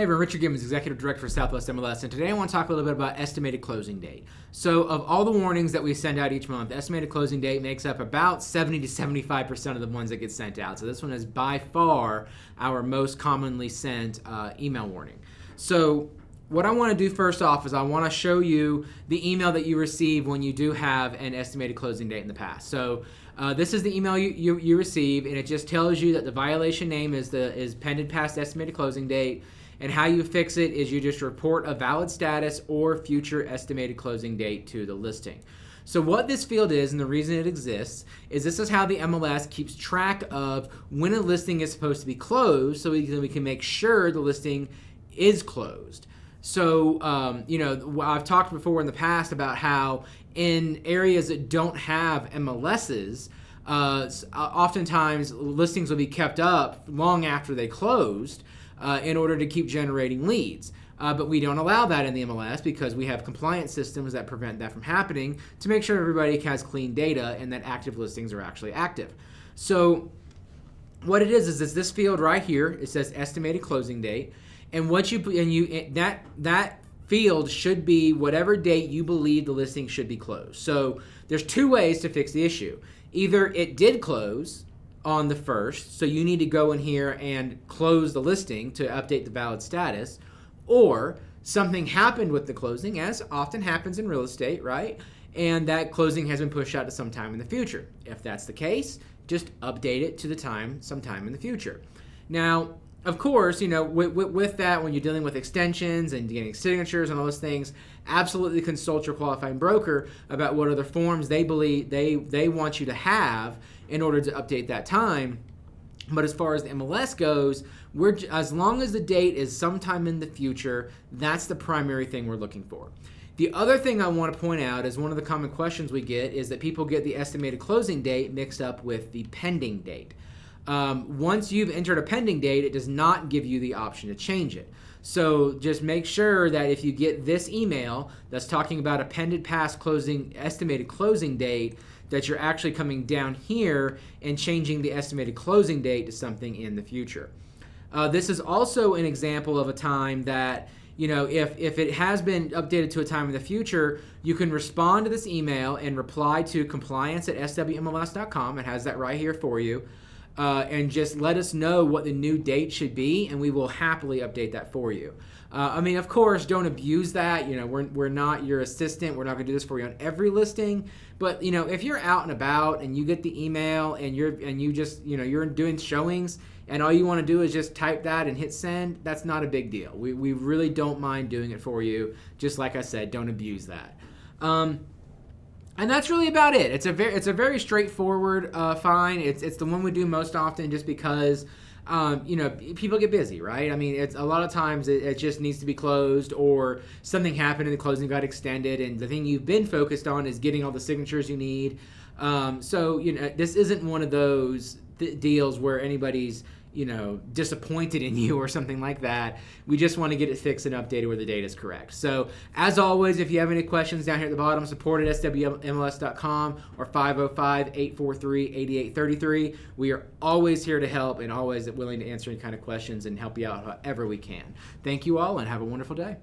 Hey everyone, Richard Gibbons, Executive Director for SWMLS, and today I want to talk a little bit about estimated closing date. So of all the warnings that we send out each month, estimated closing date makes up about 70 to 75% of the ones that get sent out. So this one is by far our most commonly sent email warning. So what I want to do first off is I want to show you the email that you receive when you do have an estimated closing date in the past. So this is the email you receive, and it just tells you that the violation name is pending past estimated closing date. And how you fix it is you just report a valid status or future estimated closing date to the listing. So what this field is, and the reason it exists, is this is how the MLS keeps track of when a listing is supposed to be closed, so we can make sure the listing is closed. So, I've talked before in the past about how in areas that don't have MLSs, oftentimes listings will be kept up long after they closed, in order to keep generating leads. But we don't allow that in the MLS because we have compliance systems that prevent that from happening to make sure everybody has clean data and that active listings are actually active. So what it is this field right here. It says estimated closing date, and that field should be whatever date you believe the listing should be closed. So there's two ways to fix the issue. Either it did close on the 1st, so you need to go in here and close the listing to update the valid status, or something happened with the closing, as often happens in real estate, right? And that closing has been pushed out to some time in the future. If that's the case, just update it to the sometime in the future. Now, of course, with that, when you're dealing with extensions and getting signatures and all those things, absolutely consult your qualifying broker about what other forms they believe they want you to have in order to update that time. But as far as the MLS goes, as long as the date is sometime in the future, that's the primary thing we're looking for. The other thing I want to point out is one of the common questions we get is that people get the estimated closing date mixed up with the pending date. Once you've entered a pending date, it does not give you the option to change it. So just make sure that if you get this email that's talking about a pending past estimated closing date, that you're actually coming down here and changing the estimated closing date to something in the future. This is also an example of a time that, if it has been updated to a time in the future, you can respond to this email and reply to compliance@swmls.com. It has that right here for you. And just let us know what the new date should be, and we will happily update that for you. Of course, don't abuse that. We're not your assistant. We're not going to do this for you on every listing. But if you're out and about and you get the email and you're doing showings and all you want to do is just type that and hit send, that's not a big deal. We really don't mind doing it for you. Just like I said, don't abuse that. And that's really about it. It's a very straightforward fine. It's the one we do most often just because people get busy, right? It's a lot of times it just needs to be closed, or something happened and the closing got extended, and the thing you've been focused on is getting all the signatures you need. This isn't one of those deals where anybody's disappointed in you or something like that. We just want to get it fixed and updated where the data is correct. So as always, if you have any questions down here at the bottom, support at swmls.com or 505-843-8833. We are always here to help and always willing to answer any kind of questions and help you out however we can. Thank you all and have a wonderful day.